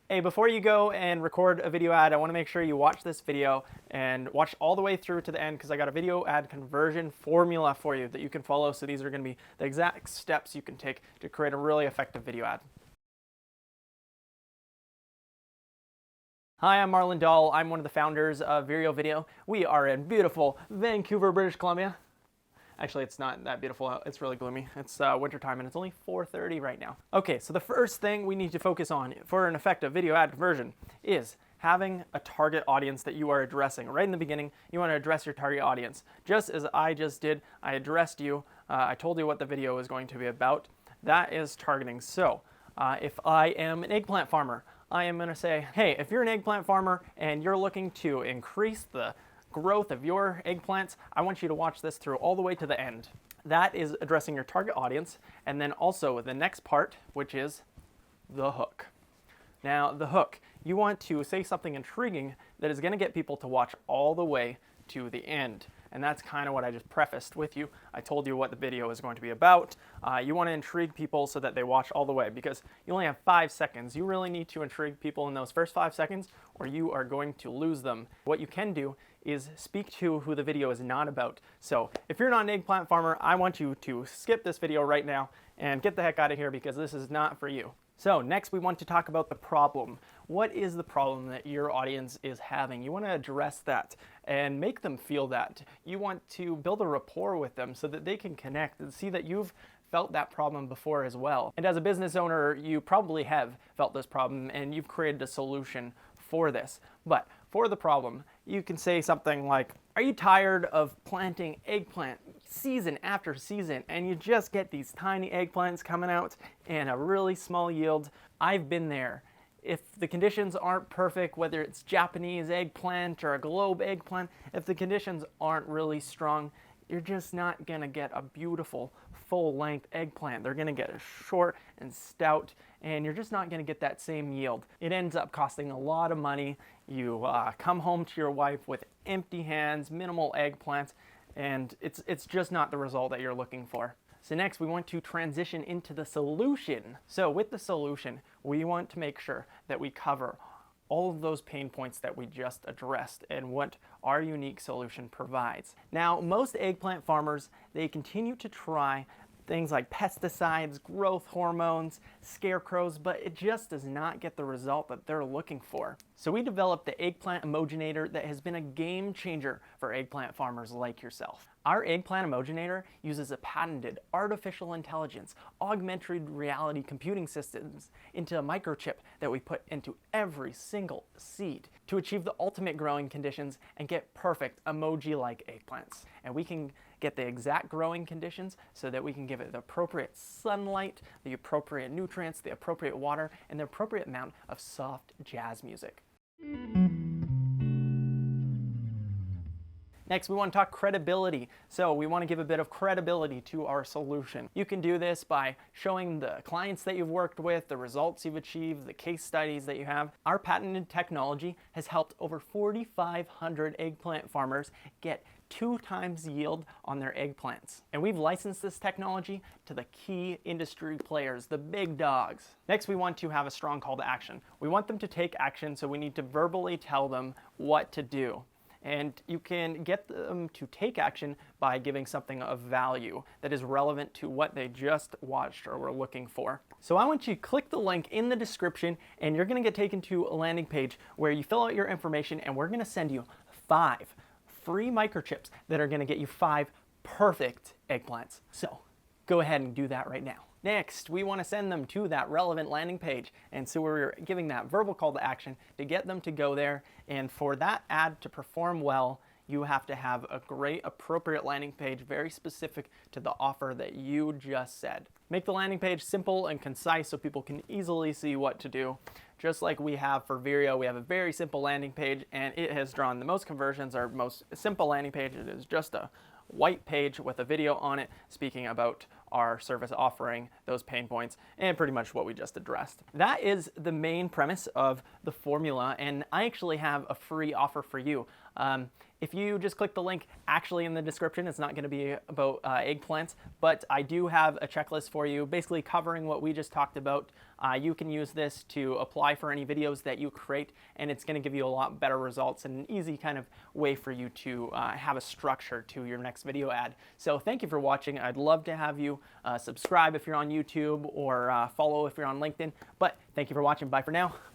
Hey, before you go and record a video ad, I want to make sure you watch this video and watch all the way through to the end because I got a video ad conversion formula for you that you can follow. So these are going to be the exact steps you can take to create a really effective video ad. Hi, I'm Marlon Dahl. I'm one of the founders of Vireo Video. We are in beautiful Vancouver, British Columbia. Actually, it's not that beautiful. It's really gloomy. It's wintertime and it's only 4:30 right now. Okay, so the first thing we need to focus on for an effective video ad conversion is having a target audience that you are addressing. Right in the beginning, you want to address your target audience. Just as I just did, I addressed you. I told you what the video is going to be about. That is targeting. So if I am an eggplant farmer, I am going to say, hey, if you're an eggplant farmer and you're looking to increase the growth of your eggplants, I want you to watch this through all the way to the end. That is addressing your target audience. And then also the next part, which is the hook. Now, the hook, you want to say something intriguing that is going to get people to watch all the way to the end. And that's kind of what I just prefaced with you. I told you what the video is going to be about. You want to intrigue people so that they watch all the way because you only have 5 seconds. You really need to intrigue people in those first 5 seconds or you are going to lose them. What you can do is speak to who the video is not about. So if you're not an eggplant farmer, I want you to skip this video right now and get the heck out of here because this is not for you. So next we want to talk about the problem. What is the problem that your audience is having? You want to address that and make them feel that. You want to build a rapport with them so that they can connect and see that you've felt that problem before as well. And as a business owner, you probably have felt this problem and you've created a solution for this. But for the problem, you can say something like, are you tired of planting eggplant season after season and you just get these tiny eggplants coming out in a really small yield? I've been there. If the conditions aren't perfect, whether it's Japanese eggplant or a globe eggplant, if the conditions aren't really strong, you're just not going to get a beautiful full-length eggplant. They're going to get short and stout, and you're just not going to get that same yield. It ends up costing a lot of money. You come home to your wife with empty hands, minimal eggplants, and it's just not the result that you're looking for. So next, we want to transition into the solution. So with the solution, we want to make sure that we cover all of those pain points that we just addressed and what our unique solution provides. Now, most eggplant farmers, they continue to try things like pesticides, growth hormones, scarecrows, but it just does not get the result that they're looking for. So we developed the Eggplant Emogenitor that has been a game changer for eggplant farmers like yourself. Our Eggplant Emogenitor uses a patented artificial intelligence, augmented reality computing systems into a microchip that we put into every single seed to achieve the ultimate growing conditions and get perfect emoji-like eggplants. And we can get the exact growing conditions so that we can give it the appropriate sunlight, the appropriate nutrients, the appropriate water, and the appropriate amount of soft jazz music. Next, we want to talk credibility. So we want to give a bit of credibility to our solution. You can do this by showing the clients that you've worked with, the results you've achieved, the case studies that you have. Our patented technology has helped over 4,500 eggplant farmers get 2 times yield on their eggplants. And we've licensed this technology to the key industry players, the big dogs. Next, we want to have a strong call to action. We want them to take action, so we need to verbally tell them what to do. And you can get them to take action by giving something of value that is relevant to what they just watched or were looking for. So I want you to click the link in the description and you're going to get taken to a landing page where you fill out your information and we're going to send you 5 free microchips that are going to get you 5 perfect eggplants. So go ahead and do that right now. Next, we want to send them to that relevant landing page. And so we're giving that verbal call to action to get them to go there. And for that ad to perform well, you have to have a great, appropriate landing page, very specific to the offer that you just said. Make the landing page simple and concise so people can easily see what to do. Just like we have for Vireo, we have a very simple landing page and it has drawn the most conversions. Our most simple landing page, it is just a white page with a video on it speaking about our service offering, those pain points, and pretty much what we just addressed. That is the main premise of the formula, and I actually have a free offer for you. If you just click the link actually in the description, it's not going to be about eggplants, but I do have a checklist for you basically covering what we just talked about. you can use this to apply for any videos that you create, and it's going to give you a lot better results and an easy kind of way for you to have a structure to your next video ad. So thank you for watching. I'd love to have you subscribe if you're on YouTube, or follow if you're on LinkedIn. But thank you for watching. Bye for now.